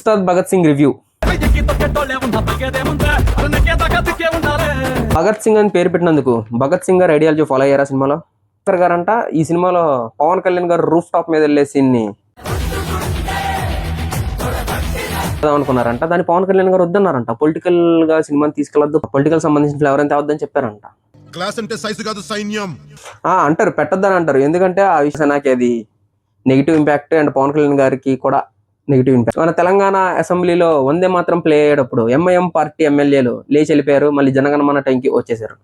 Ustaad Bhagat Singh review. Bhagat Singh అని పేరు పెట్టినందుకు భగత్ సింగ్ గారు ఐడియాలజీ ఫాలో అయ్యారా సినిమాలో? గారంట ఈ సినిమాలో పవన్ కళ్యాణ్ గారు రూఫ్ టాప్ మీద వెళ్ళే సీన్ ని అనుకున్నారంట. దాన్ని పవన్ కళ్యాణ్ గారు వద్దన్నారంట. పొలిటికల్ గా సినిమాని తీసుకెళ్లొద్దు, పొలిటికల్ సంబంధించిన ఎవరైనా తేవద్దని చెప్పారంట. క్లాస్ అంటే సైజు కాదు సైన్యం అంటారు, పెట్టొద్దని అంటారు. ఎందుకంటే ఆ విషయం నాకు అది negative impact and Pawan Kalyan గారికి కూడా నెగిటివ్ ఇంపాక్ట్. మన తెలంగాణ అసెంబ్లీలో వందే మాత్రం ప్లే అయ్యేటప్పుడు ఎంఐఎం పార్టీ ఎమ్మెల్యేలు లేచి వెళ్ళిపోయారు, మళ్ళీ జనగణమన టైంకి వచ్చేసారు.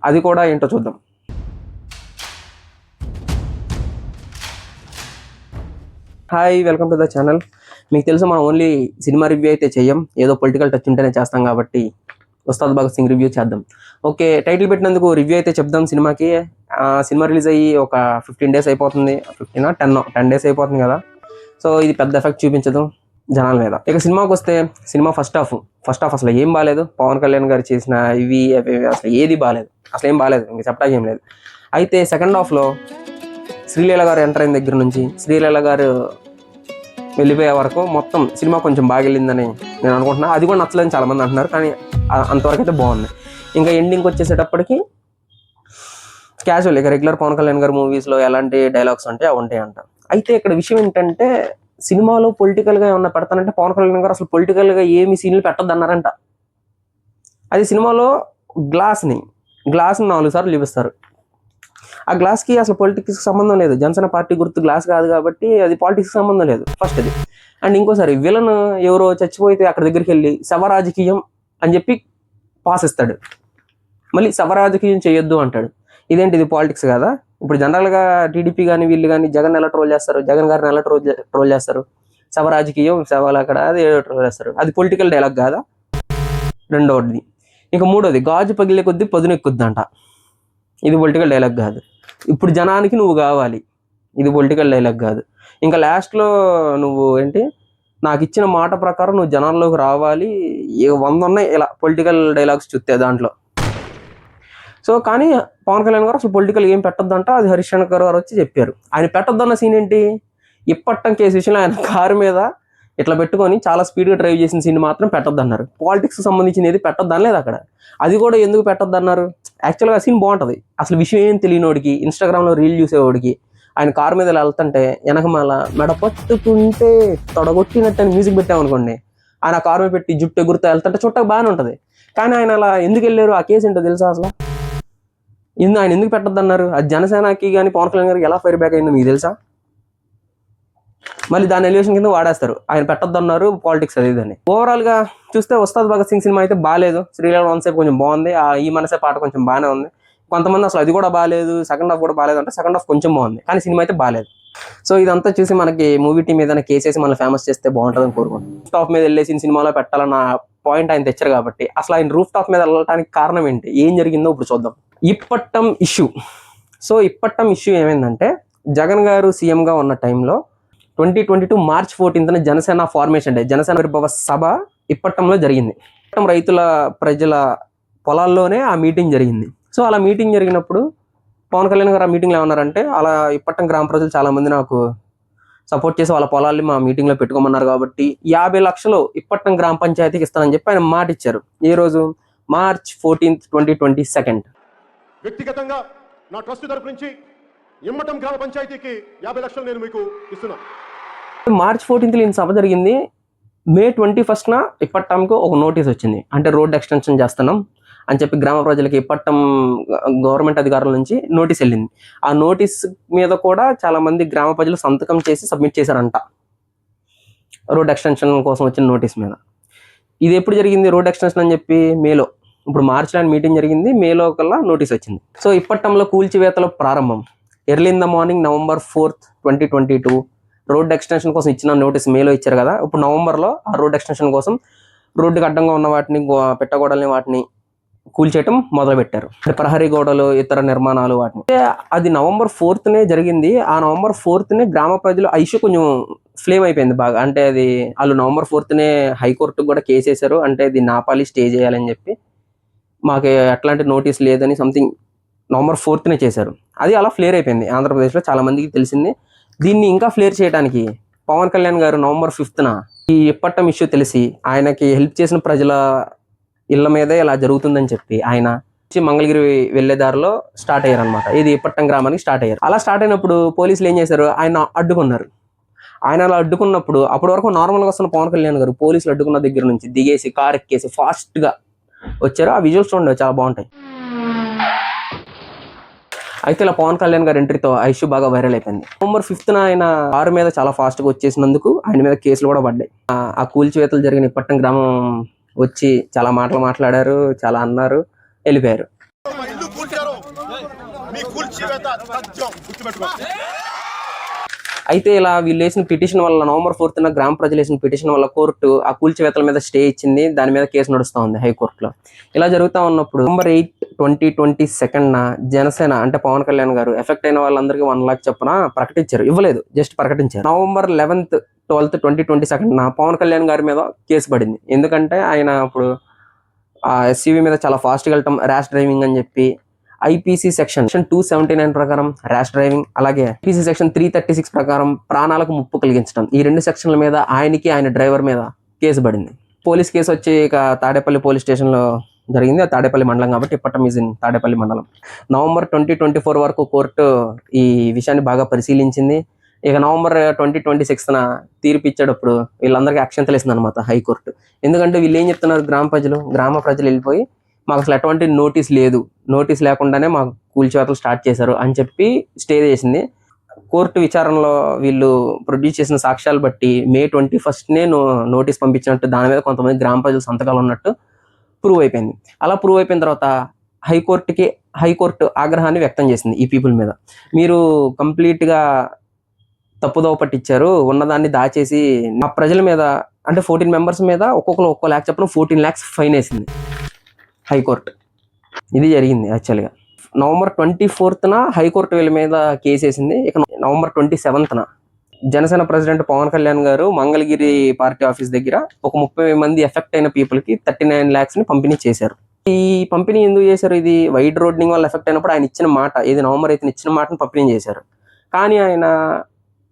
అది కూడా ఏంటో చూద్దాం. Hi, welcome to the channel. మీకు తెలుసు మనం ఓన్లీ సినిమా రివ్యూ అయితే చెయ్యం, ఏదో పొలిటికల్ టచ్ ఉంటేనే చేస్తాం కాబట్టి ఉస్తాద్ భగత్ సింగ్ రివ్యూ చేద్దాం. ఓకే, టైటిల్ పెట్టినందుకు రివ్యూ అయితే చెప్దాం. సినిమాకి సినిమా రిలీజ్ అయ్యి ఒక 15 days అయిపోతుంది, 10 days అయిపోతుంది కదా. సో ఇది పెద్ద ఎఫెక్ట్ చూపించదు జనాల మీద. ఇక సినిమాకి వస్తే సినిమా ఫస్ట్ హాఫ్ అసలు ఏం బాగాలేదు. పవన్ కళ్యాణ్ గారు చేసిన ఇవి అసలు ఏది బాగాలేదు, అసలు ఏం బాగాలేదు, ఇంకా చెప్పడానికి ఏం లేదు. అయితే సెకండ్ హాఫ్లో శ్రీలీల గారు ఎంటర్ అయిన దగ్గర నుంచి శ్రీలీల గారు వెళ్ళిపోయే వరకు మొత్తం సినిమా కొంచెం బాగా వెళ్ళిందని నేను అనుకుంటున్నా. అది కూడా నచ్చలేదని చాలామంది అంటున్నారు, కానీ అంతవరకు అయితే బాగుంది. ఇంకా ఎండింగ్కి వచ్చేసేటప్పటికి క్యాజువల్, ఇక రెగ్యులర్ పవన్ కళ్యాణ్ గారు మూవీస్లో ఎలాంటి డైలాగ్స్ ఉంటాయి అవి ఉంటాయి అంట. అయితే ఇక్కడ విషయం ఏంటంటే సినిమాలో పొలిటికల్గా ఏమన్నా పెడతానంటే పవన్ కళ్యాణ్ గారు అసలు పొలిటికల్గా ఏమి సీన్లు పెట్టొద్దు అన్నారంట. అది సినిమాలో గ్లాస్ని 4 సార్లు చూపిస్తారు. ఆ గ్లాస్కి అసలు పొలిటిక్స్కి సంబంధం లేదు. జనసేన పార్టీ గుర్తు గ్లాస్ కాదు కాబట్టి అది పాలిటిక్స్కి సంబంధం లేదు, ఫస్ట్ అది. అండ్ ఇంకోసారి విలన్ ఎవరో చచ్చిపోతే అక్కడ దగ్గరికి వెళ్ళి శవ రాజకీయం అని చెప్పి పాస్ ఇస్తాడు, మళ్ళీ శవ రాజకీయం చేయొద్దు అంటాడు. ఇదేంటి, ఇది పాలిటిక్స్ కదా? ఇప్పుడు జనరల్గా టీడీపీ కానీ వీళ్ళు కానీ జగన్ ఎలా ట్రోల్ చేస్తారు, జగన్ గారిని ఎలా ట్రోల్ చేస్తారు, శవ రాజకీయం శవాలు అక్కడ అది ట్రోల్ చేస్తారు. అది పొలిటికల్ డైలాగ్ కాదా? రెండవది. ఇంకా మూడోది, గాజు పగిలే కొద్దీ పదును ఎక్కుద్దంట. ఇది పొలిటికల్ డైలాగ్ కాదు. ఇప్పుడు జనానికి నువ్వు కావాలి, ఇది పొలిటికల్ డైలాగ్ కాదు. ఇంకా లాస్ట్లో నువ్వు ఏంటి, నాకు ఇచ్చిన మాట ప్రకారం నువ్వు జనాల్లోకి రావాలి, 100 ఉన్నాయి ఇలా పొలిటికల్ డైలాగ్స్ చూస్తే దాంట్లో. సో కానీ పవన్ కళ్యాణ్ గారు అసలు పొలిటికల్ ఏం పెట్టొద్దంట. అది హరీష్ శంకర్ గారు వచ్చి చెప్పారు. ఆయన పెట్టొద్దన్న సీన్ ఏంటి, ఇప్పట్టం కేసు విషయంలో ఆయన కారు మీద ఇట్లా పెట్టుకొని చాలా స్పీడ్గా డ్రైవ్ చేసిన సీన్ మాత్రం పెట్టొద్దన్నారు. పాలిటిక్స్ సంబంధించిన ఏది పెట్టొద్దని లేదు అక్కడ. అది కూడా ఎందుకు పెట్టొద్దన్నారు, యాక్చువల్గా సీన్ బాగుంటుంది. అసలు విషయం ఏం తెలియనోడికి, ఇన్స్టాగ్రామ్లో రీల్ చూసేవాడికి ఆయన కారు మీద వెళ్తుంటే వెనకమాల మెడ పట్టుకుంటే తొడగొట్టినట్టు అని మ్యూజిక్ పెట్టామనుకోండి, ఆయన కారు మీద పెట్టి జుట్టు ఎగురుతూ వెళ్తుంటే చుట్టకు బాగానే ఉంటుంది. కానీ ఆయన అలా ఎందుకు వెళ్ళారు, ఆ కేసు ఏంటో తెలుసా అసలు? ఆయన ఎందుకు పెట్టొద్దన్నారు? అది జనసేనకి కానీ పవన్ కళ్యాణ్ గారికి ఎలా ఫైర్ బ్యాక్ అయిందో మీకు తెలుసా? మళ్ళీ దాని ఎలివేషన్ కింద వాడేస్తారు, ఆయన పెట్టొద్దన్నారు పాలిటిక్స్ అది ఇదని. ఓవరాల్గా చూస్తే ఉస్తాద్ భగత్ సింగ్ సినిమా అయితే బాగాలేదు. శ్రీలీల వన్సేపు కొంచెం బాగుంది, ఈ మనసే పాట కొంచెం బాగానే ఉంది. కొంతమంది అసలు అది కూడా బాగాలేదు, సెకండ్ హాఫ్ కూడా బాగాలేదు అంటే సెకండ్ హాఫ్ కొంచెం బాగుంది, కానీ సినిమా అయితే బాగాలేదు. సో ఇదంతా చూసి మనకి మూవీ టీం ఏదైనా కేసేసి మనం ఫేమస్ చేస్తే బాగుంటుందని కోరుకుంటాం. రూఫ్ టాప్ మీద వెళ్ళేసి సినిమాలో పెట్టాలన్న పాయింట్ ఆయన తెచ్చారు కాబట్టి అసలు ఆయన రూఫ్ టాప్ మీద వెళ్ళడానికి కారణం ఏంటి, ఏం జరిగిందో ఇప్పుడు చూద్దాం. Ippatam issue. So Ippatam issue ఏమైందంటే, జగన్ గారు సీఎంగా ఉన్న టైంలో 2022 March 14న జనసేన ఫార్మేషన్ డే, జనసేన ఆవిర్భావ సభ ఇప్పట్టంలో జరిగింది. రైతుల ప్రజల పొలాల్లోనే ఆ మీటింగ్ జరిగింది. సో అలా మీటింగ్ జరిగినప్పుడు పవన్ కళ్యాణ్ గారు ఆ మీటింగ్లో ఏమన్నారంటే, అలా ఇప్పట్టం గ్రామ ప్రజలు చాలామంది నాకు సపోర్ట్ చేసి వాళ్ళ పొలాల్ని మా మీటింగ్లో పెట్టుకోమన్నారు కాబట్టి 50 లక్షలు ఇప్పట్టం గ్రామ పంచాయతీకి ఇస్తానని చెప్పి ఆయన మాట ఇచ్చారు. ఈ రోజు March 14th, 2022. వ్యక్తిగతంగా నా ట్రస్ట్ తరపు నుంచి ఇమ్మటం గ్రామ పంచాయతీకి 50 లక్షలు నేను మీకు ఇస్తున్నా. March 14th ఈయన సభ జరిగింది. May 21st ఇప్పట్టంకు ఒక నోటీస్ వచ్చింది, అంటే రోడ్ ఎక్స్టెన్షన్ చేస్తున్నాం అని చెప్పి గ్రామ ప్రజలకి ఇప్పట్టం గవర్నమెంట్ అధికారుల నుంచి నోటీస్ వెళ్ళింది. ఆ నోటీస్ మీద కూడా చాలా మంది గ్రామ ప్రజలు సంతకం చేసి సబ్మిట్ చేశారంట, రోడ్ ఎక్స్టెన్షన్ కోసం వచ్చిన నోటీస్ మీద. ఇది ఎప్పుడు జరిగింది రోడ్ ఎక్స్టెన్షన్ అని చెప్పి? మేలో. ఇప్పుడు మార్చిలో మీటింగ్ జరిగింది, మేలో కల్లా నోటీస్ వచ్చింది. సో ఇప్పట్టంలో కూల్చివేతలు ప్రారంభం. Early in the morning November 4th, 2022 road extension కోసం ఇచ్చిన నోటీస్ మేలో ఇచ్చారు కదా. ఇప్పుడు నవంబర్లో ఆ రోడ్ ఎక్స్టెన్షన్ కోసం రోడ్డుకి అడ్డంగా ఉన్న వాటిని, పెట్టగోడల్ని వాటిని కూల్చేయటం మొదలు పెట్టారు. ప్రహరీ గోడలు, ఇతర నిర్మాణాలు వాటిని. అది November 4th జరిగింది. ఆ November 4th గ్రామ ప్రజలు ఆ ఇష్యూ కొంచెం ఫ్లేమ్ అయిపోయింది బాగా. అంటే అది వాళ్ళు November 4th హైకోర్టుకు కూడా కేసు వేశారు, అంటే ఇది నాపాలి, స్టే చేయాలని చెప్పి. మాకు ఎట్లాంటి నోటీస్ లేదని సంథింగ్ November 4th చేశారు. అది అలా ఫ్లేర్ అయిపోయింది ఆంధ్రప్రదేశ్లో, చాలా మందికి తెలిసింది. దీన్ని ఇంకా ఫ్లేర్ చేయడానికి పవన్ కళ్యాణ్ గారు November 5th ఈ ఇప్పట్టం ఇష్యూ తెలిసి ఆయనకి హెల్ప్ చేసిన ప్రజల ఇళ్ల మీదే ఇలా జరుగుతుందని చెప్పి ఆయన మంగళగిరి వెళ్లే దారిలో స్టార్ట్ అయ్యారు అనమాట. ఇది ఇప్పట్టం గ్రామానికి స్టార్ట్ అయ్యారు. అలా స్టార్ట్ అయినప్పుడు పోలీసులు ఏం చేశారు, ఆయన అడ్డుకున్నారు. ఆయన అలా అడ్డుకున్నప్పుడు అప్పటి వరకు నార్మల్గా వస్తున్న పవన్ కళ్యాణ్ గారు పోలీసులు అడ్డుకున్న దగ్గర నుంచి దిగేసి కార్ ఎక్కేసి ఫాస్ట్ గా వచ్చారు. ఆ విజువల్స్ చూడండి, చాలా బాగుంటాయి. అయితే ఇలా పవన్ కళ్యాణ్ గారి ఎంట్రీతో ఆ ఇష్యూ బాగా వైరల్ అయిపోయింది. November 5th ఆయన కారు మీద చాలా ఫాస్ట్ గా వచ్చేసినందుకు ఆయన మీద కేసులు కూడా పడ్డాయి. ఆ కూల్చివేతలు జరిగిన ఇప్పట్టం గ్రామం వచ్చి చాలా మాటలు మాట్లాడారు, చాలా అన్నారు, వెళ్ళిపోయారు. అయితే ఇలా వీళ్ళు వేసిన పిటిషన్ వల్ల November 4th గ్రామ ప్రజలు వేసిన పిటిషన్ వల్ల కోర్టు ఆ కూల్చివేతల మీద స్టే ఇచ్చింది. దాని మీద కేసు నడుస్తూ ఉంది హైకోర్టులో. ఇలా జరుగుతూ ఉన్నప్పుడు November 8, 2022 జనసేన అంటే పవన్ కళ్యాణ్ గారు ఎఫెక్ట్ అయిన వాళ్ళందరికీ 1 lakh చొప్పున ప్రకటించారు. ఇవ్వలేదు, జస్ట్ ప్రకటించారు. November 11th, 12th, 2022 Pawan Kalyan గారి మీద కేసు పడింది. ఎందుకంటే ఆయన ఇప్పుడు ఎస్యూవీ మీద చాలా ఫాస్ట్గా వెళ్ళటం, ర్యాష్ డ్రైవింగ్ అని చెప్పి ఐపీసీ సెక్షన్ 279 ప్రకారం ర్యాష్ డ్రైవింగ్, అలాగే ఐపీసీ సెక్షన్ 336 ప్రకారం ప్రాణాలకు ముప్పు కలిగించడం, ఈ 2 సెక్షన్ల మీద ఆయనకి ఆయన డ్రైవర్ మీద కేసు పడింది. పోలీస్ కేసు వచ్చి ఇక తాడేపల్లి పోలీస్ స్టేషన్లో జరిగింది. ఆ తాడేపల్లి మండలం కాబట్టి ఇప్పట్టం ఈజ్ ఇన్ తాడేపల్లి మండలం. November 2024 వరకు కోర్టు ఈ విషయాన్ని బాగా పరిశీలించింది. ఇక November 2026 తీర్పు ఇచ్చేటప్పుడు వీళ్ళందరికీ అక్షంతలు వేసింది అనమాట హైకోర్టు. ఎందుకంటే వీళ్ళు ఏం చెప్తున్నారు, గ్రామ ప్రజలు వెళ్ళిపోయి మాకు అసలు ఎటువంటి నోటీస్ లేదు, నోటీస్ లేకుండానే మాకు కూల్చివేతలు స్టార్ట్ చేశారు అని చెప్పి స్టే చేసింది. కోర్టు విచారణలో వీళ్ళు ప్రొడ్యూస్ చేసిన సాక్ష్యాలు బట్టి May 21st నోటీస్ పంపించినట్టు, దాని మీద కొంతమంది గ్రామ ప్రజల సంతకాలు ఉన్నట్టు ప్రూవ్ అయిపోయింది. అలా ప్రూవ్ అయిపోయిన తర్వాత హైకోర్టు ఆగ్రహాన్ని వ్యక్తం చేసింది ఈ పీపుల్ మీద. మీరు కంప్లీట్గా తప్పుదోవ పట్టించారు, ఉన్నదాన్ని దాచేసి మా ప్రజల మీద అంటే 14 members మీద ఒక్కొక్కరు 1 lakh చొప్పున 14 lakhs ఫైన్ వేసింది హైకోర్టు. ఇది జరిగింది యాక్చువల్గా. November 24th హైకోర్టు వీళ్ళ మీద కేసు వేసింది. ఇక November 27th Janasena president Pawan Kalyan గారు మంగళగిరి పార్టీ ఆఫీస్ దగ్గర ఒక 30 మంది ఎఫెక్ట్ అయిన పీపుల్కి 39 lakhs పంపిణీ చేశారు. ఈ పంపిణీ ఎందుకు చేశారు, ఇది వైడ్ రోడ్నింగ్ వల్ల ఎఫెక్ట్ అయినప్పుడు ఆయన ఇచ్చిన మాట, ఇది November 8th ఇచ్చిన మాటను పంపిణీ చేశారు. కానీ ఆయన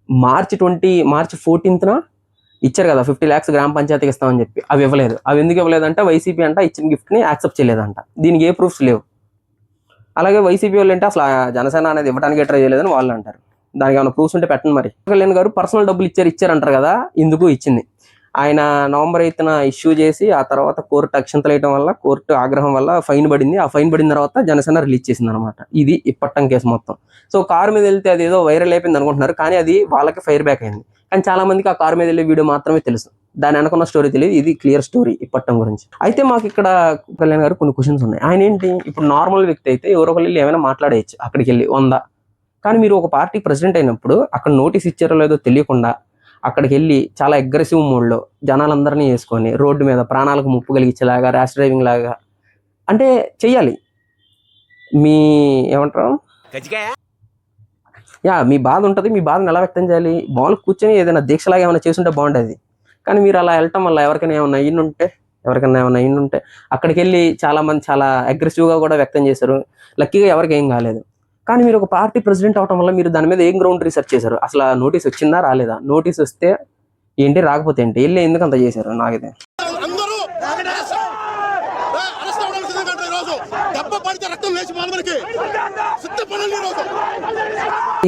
March 14th ఇచ్చారు కదా 50 lakhs గ్రామ పంచాయతీకి ఇస్తామని చెప్పి, అవి ఇవ్వలేదు. అవి ఎందుకు ఇవ్వలేదంటే వైసీపీ అంట ఇచ్చిన గిఫ్ట్ని యాక్సెప్ట్ చేయలేదంట. దీనికి ఏ ప్రూఫ్స్ లేవు. అలాగే వైసీపీ వాళ్ళు అంటే అసలు జనసేన అనేది ఇవ్వడానికి ట్రై చేయలేదని వాళ్ళు అంటారు. దానికి ఏమైనా ప్రూఫ్స్ ఉంటే పెట్టండి. మరి కళ్యాణ్ గారు పర్సనల్ డబ్బులు ఇచ్చారంటారు కదా, ఇందుకు ఇచ్చింది. ఆయన November 8th ఇష్యూ చేసి ఆ తర్వాత కోర్టు అక్షంతలు వేయడం వల్ల, కోర్టు ఆగ్రహం వల్ల ఫైన్ పడింది. ఆ ఫైన్ పడిన తర్వాత జనసేన రిలీజ్ చేసింది అనమాట. ఇది ఇప్పట్టం కేసు మొత్తం. సో కారు మీద వెళ్తే అది ఏదో వైరల్ అయిపోయింది అనుకుంటున్నారు, కానీ అది వాళ్ళకి ఫైర్ బ్యాక్ అయింది. కానీ చాలా మందికి ఆ కారు మీద వెళ్ళే వీడియో మాత్రమే తెలుసు, దాని అనుకున్న స్టోరీ తెలియదు. ఇది క్లియర్ స్టోరీ ఇప్పట్టం గురించి. అయితే మాకు ఇక్కడ కళ్యాణ్ గారు కొన్ని క్వశ్చన్స్ ఉన్నాయి. ఆయన ఏంటి, ఇప్పుడు నార్మల్ వ్యక్తి అయితే ఎవరో ఒకళ్ళు ఏమైనా మాట్లాడేయచ్చు అక్కడికి వెళ్ళి 100. కానీ మీరు ఒక పార్టీ ప్రెసిడెంట్ అయినప్పుడు అక్కడ నోటీస్ ఇచ్చారో లేదో తెలియకుండా అక్కడికి వెళ్ళి చాలా అగ్రెసివ్ మోడ్లో జనాలందరినీ వేసుకొని రోడ్డు మీద ప్రాణాలకు ముప్పు కలిగించేలాగా, ర్యాష్ డ్రైవింగ్ లాగా అంటే చెయ్యాలి. మీ ఏమంటారు, మీ బాధ ఉంటుంది, మీ బాధను ఎలా వ్యక్తం చేయాలి, మామూలు కూర్చొని ఏదైనా దీక్షలాగా ఏమైనా చేసుంటే బాగుంటుంది. కానీ మీరు అలా వెళ్ళటం వల్ల ఎవరికైనా ఏమైనా అయ్యిండుంటే అక్కడికి వెళ్ళి చాలా మంది చాలా అగ్రెసివ్గా కూడా వ్యక్తం చేశారు. లక్కీగా ఎవరికి ఏం కాలేదు. కానీ మీరు ఒక పార్టీ ప్రెసిడెంట్ అవటం వల్ల మీరు దాని మీద ఏం గ్రౌండ్ రీసెర్చ్ చేశారు, అసలు నోటీస్ వచ్చిందా రాలేదా, నోటీస్ వస్తే ఏంటి రాకపోతే ఏంటి, వెళ్ళి ఎందుకు అంత చేశారు నాకైతే.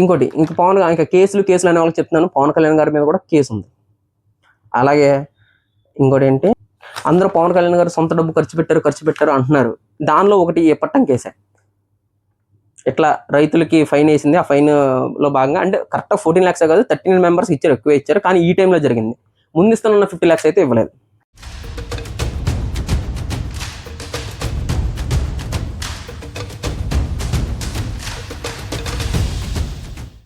ఇంకోటి ఇంకా కేసులు అనే వాళ్ళకి చెప్తున్నాను, పవన్ కళ్యాణ్ గారి మీద కూడా కేసు ఉంది. అలాగే ఇంకోటి ఏంటి, అందరూ పవన్ కళ్యాణ్ గారు సొంత డబ్బు ఖర్చు పెట్టారు అంటున్నారు. దానిలో ఒకటి ఇప్పట్టం కేసే. ఇట్లా రైతులకి ఫైన్ వేసింది. ఆ ఫైన్ లో భాగంగా అంటే కరెక్ట్గా 14 lakhs కాదు, 39 members ఇచ్చారు, ఎక్కువ ఇచ్చారు. కానీ ఈ టైంలో జరిగింది. ముందు ఇస్తున్న 50 lakhs అయితే ఇవ్వలేదు.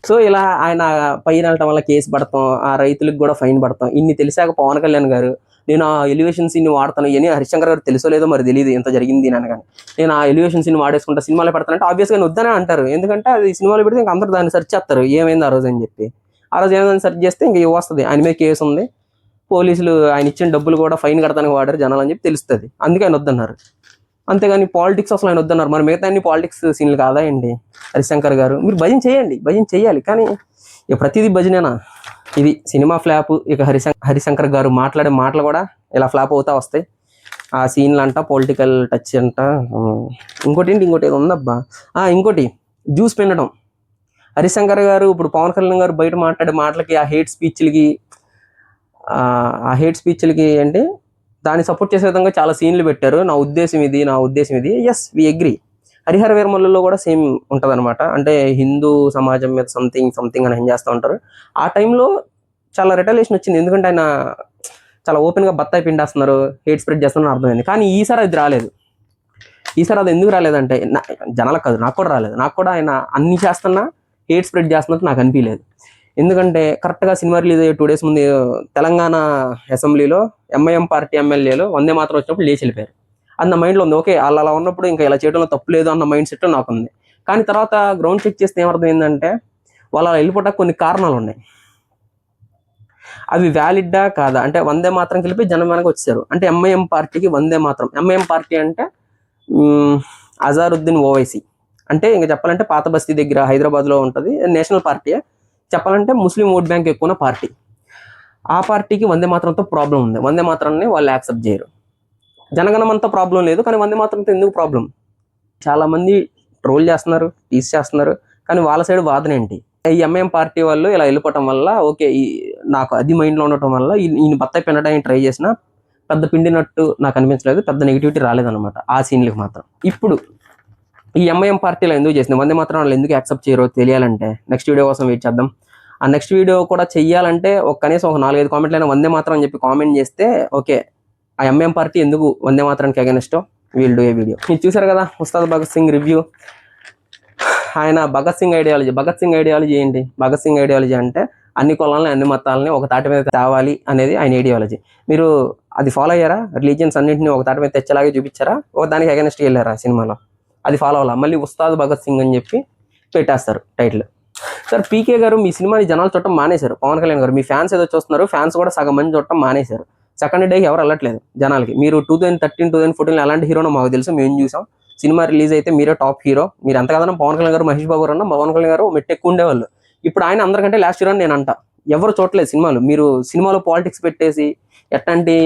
సో ఇలా ఆయన పైన వెళ్ళటం వల్ల కేసు పడతాం, ఆ రైతులకు కూడా ఫైన్ పడతాం. ఇన్ని తెలిసాక పవన్ కళ్యాణ్ గారు నేను ఆ ఎలివేషన్ సీన్ వాడతాను, ఇవన్నీ హరిశంకర్ గారు తెలుసో లేదో మరి తెలియదు ఎంత జరిగింది అని. కానీ నేను ఆ ఎలివేషన్ సీన్ వాడేసుకుంటా సినిమాలో పెడతానంటే ఆబ్వియస్గా వద్దనే అంటారు. ఎందుకంటే అది సినిమాలో పెడితే ఇంకా అందరూ దాన్ని సెర్చ్ చేస్తారు, ఏమైంది ఆ రోజు అని చెప్పి. ఆ రోజు ఏమైందని సెర్చ్ చేస్తే ఇంక వస్తుంది, ఆయన మీద కేసు ఉంది, పోలీసులు ఆయన ఇచ్చిన డబ్బులు కూడా ఫైన్ కడతానికి వాడారు జనాలు అని చెప్పి తెలుస్తుంది. అందుకే ఆయన వద్దన్నారు. అంతేగాని పాలిటిక్స్ అసలు ఆయన వద్దన్నారు. మరి మిగతా అన్ని పాలిటిక్స్ సీన్లు కాదా అండి హరిశంకర్ గారు? మీరు భజన చేయాలి, కానీ ఇక ప్రతిదీ భజనేనా. ఇది సినిమా ఫ్లాప్. ఇక హరిశంకర్ గారు మాట్లాడే మాటలు కూడా ఇలా ఫ్లాప్ అవుతా వస్తాయి. ఆ సీన్లు అంట, పొలిటికల్ టచ్ అంట, ఇంకోటి ఏదో ఉందబ్బా. ఇంకోటి జ్యూస్ పిండడం. హరిశంకర్ గారు ఇప్పుడు పవన్ కళ్యాణ్ గారు బయట మాట్లాడే మాటలకి, ఆ హేట్ స్పీచ్లకి అంటే దాన్ని సపోర్ట్ చేసే విధంగా చాలా సీన్లు పెట్టారు. నా ఉద్దేశం ఇది. ఎస్, వి అగ్రి. హరిహర వీరమల్లులో కూడా సేమ్ ఉంటుంది అనమాట. అంటే హిందూ సమాజం మీద సంథింగ్ అని ఏం చేస్తూ ఉంటారు. ఆ టైంలో చాలా రిటలేషన్ వచ్చింది. ఎందుకంటే ఆయన చాలా ఓపెన్గా బత్తాయి పిండేస్తున్నారు, హేట్ స్ప్రెడ్ చేస్తున్నారు అర్థమైంది. కానీ ఈసారి అది రాలేదు. ఈసారి అది ఎందుకు రాలేదంటే జనాలకు కాదు, నాకు కూడా రాలేదు. నాకు కూడా ఆయన అన్ని చేస్తున్నా హేట్ స్ప్రెడ్ చేస్తున్నట్టు నాకు అనిపించలేదు. ఎందుకంటే కరెక్ట్గా సినిమా రిలీజ్ అయ్యే 2 days ముందు తెలంగాణ అసెంబ్లీలో ఎంఐఎం పార్టీ ఎమ్మెల్యేలు వందే మాత్రం వచ్చినప్పుడు లేచి వెళ్ళిపోయారు. అది నా మైండ్లో ఉంది. ఓకే, వాళ్ళు అలా ఉన్నప్పుడు ఇంకా ఇలా చేయడంలో తప్పు లేదు అన్న మైండ్ సెట్ నాకు ఉంది. కానీ తర్వాత గ్రౌండ్ చెక్ చేస్తే ఏమర్థం ఏంటంటే వాళ్ళు అలా వెళ్ళిపోవడానికి కొన్ని కారణాలు ఉన్నాయి. అవి వ్యాలిడ్డా కాదా అంటే వందే మాత్రం కలిపి జనం వెనక వచ్చారు. అంటే ఎంఐఎం పార్టీకి వందే మాత్రం. ఎంఐఎం పార్టీ అంటే అజారుద్దీన్ ఓవైసీ. అంటే ఇంకా చెప్పాలంటే పాత బస్తీ దగ్గర హైదరాబాద్లో ఉంటుంది. National party. చెప్పాలంటే ముస్లిం ఓట్ బ్యాంక్ ఎక్కువ ఉన్న పార్టీ. ఆ పార్టీకి వందే మాత్రంతో ప్రాబ్లం ఉంది. వందే మాత్రాన్ని వాళ్ళు యాక్సెప్ట్ చేయరు. జనగణమంతా ప్రాబ్లం లేదు, కానీ వందే మాత్రంతో ఎందుకు ప్రాబ్లం? చాలామంది ట్రోల్ చేస్తున్నారు, టీస్ చేస్తున్నారు. కానీ వాళ్ళ సైడ్ వాదన ఏంటి? ఈ ఎంఐఎం పార్టీ వాళ్ళు ఇలా వెళ్ళిపోవటం వల్ల ఓకే, నాకు అది మైండ్లో ఉండటం వల్ల ఈయన బత్తాయి పిండడానికి ట్రై చేసినా పెద్ద పిండినట్టు నాకు అనిపించలేదు. పెద్ద నెగిటివిటీ రాలేదన్నమాట ఆ సీన్లకు మాత్రం. ఇప్పుడు ఈ ఎంఐఎం పార్టీలో ఎందుకు చేసింది, వందే మాత్రం వాళ్ళు ఎందుకు యాక్సెప్ట్ చేయరో తెలియాలంటే నెక్స్ట్ వీడియో కోసం వెయిట్ చేద్దాం. ఆ నెక్స్ట్ వీడియో కూడా చెయ్యాలంటే కనీసం ఒక 4-5 కామెంట్లైనా వందే మాత్రం అని చెప్పి కామెంట్ చేస్తే ఓకే, ఆ ఎంఐఎం పార్టీ ఎందుకు వందే మాత్రానికి అగెనిస్టో వీల్ డూ ఏ వీడియో. మీరు చూసారు కదా ఉస్తాద్ భగత్ సింగ్ రివ్యూ. ఆయన భగత్ సింగ్ ఐడియాలజీ ఏంటి? భగత్ సింగ్ ఐడియాలజీ అంటే అన్ని కులాలని, అన్ని మతాలని ఒక తాటి మీద తేవాలి అనేది ఆయన ఐడియాలజీ. మీరు అది ఫాలో అయ్యారా? రిలీజియన్స్ అన్నింటినీ ఒక తాటి మీద తెచ్చేలాగే చూపించారా? దానికి అగెనిస్ట్గా వెళ్ళారా సినిమాలో? అది ఫాలో అవ్వాలా? మళ్ళీ ఉస్తాద్ భగత్ సింగ్ అని చెప్పి పెట్టేస్తారు టైటిల్. సార్, పీకే గారు మీ సినిమాని జనాలు చూడటం మానేశారు. పవన్ కళ్యాణ్ గారు మీ ఫ్యాన్స్ ఏదో చూస్తున్నారు, ఫ్యాన్స్ కూడా సగం మంది చూడటం మానేశారు. సెకండ్ డేకి ఎవరు వెళ్ళట్లేదు జనాలకి. మీరు 2013, 2014 ఎలాంటి హీరోనో మాకు తెలుసు, మేము చూసాం. సినిమా రిలీజ్ అయితే మీరే టాప్ హీరో. మీరు ఎంత కదన్నా పవన్ కళ్యాణ్ గారు, మహేష్ బాబు గారు అన్న పవన్ కళ్యాణ్ గారు మెట్టు ఎక్కువ ఉండేవాళ్ళు. ఇప్పుడు ఆయన అందరికంటే లాస్ట్ హీరో అని నేను అంట. ఎవరు చూడలేదు సినిమాలు. మీరు సినిమాలో పాలిటిక్స్ పెట్టేసి ఎట్లాంటి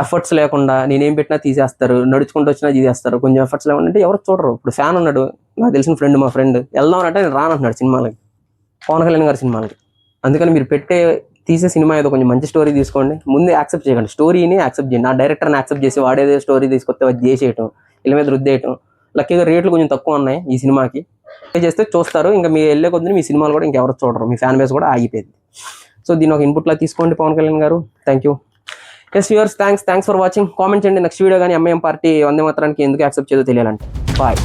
ఎఫర్ట్స్ లేకుండా నేనేం పెట్టినా తీసేస్తారు, నడుచుకుంటూ వచ్చినా తీసేస్తారు. కొంచెం ఎఫర్ట్స్ లేకుండా అంటే ఎవరు చూడరు. ఇప్పుడు ఫ్యాన్ ఉన్నాడు, నాకు తెలిసిన ఫ్రెండ్, మా ఫ్రెండ్ వెళ్దాం అంటే నేను రానంటున్నాడు సినిమాలకి, పవన్ కళ్యాణ్ గారి సినిమాలకి. అందుకని మీరు తీసే సినిమా ఏదో కొంచెం మంచి స్టోరీ తీసుకోండి. ముందే యాక్సెప్ట్ చేయకండి, స్టోరీని యాక్సెప్ట్ చేయండి. నా డైరెక్టర్ని యాక్సెప్ట్ చేసి వాడేదో స్టోరీ తీసుకొస్తే అది చేసేయటం, ఇలా మీద రుద్దేయటం. లక్కీగా రేట్లు కొంచెం తక్కువ ఉన్నాయి ఈ సినిమాకి. చేస్తే చూస్తారు. ఇంకా మీరు వెళ్ళే కొద్ది మీ సినిమాలు కూడా ఇంకెవరు చూడరు, మీ ఫ్యాన్ బేస్ కూడా ఆగిపోయింది. సో దీన్ని ఒక ఇన్పుట్లా తీసుకోండి పవన్ కళ్యాణ్ గారు. Thank you. Yes viewers, thanks for watching. Comment చేయండి నెక్స్ట్ వీడియో కానీ ఎంఐఎం పార్టీ వందే మాత్రానికి ఎందుకు యాక్సెప్ట్ చేయదో తెలియాలంటే. బాయ్.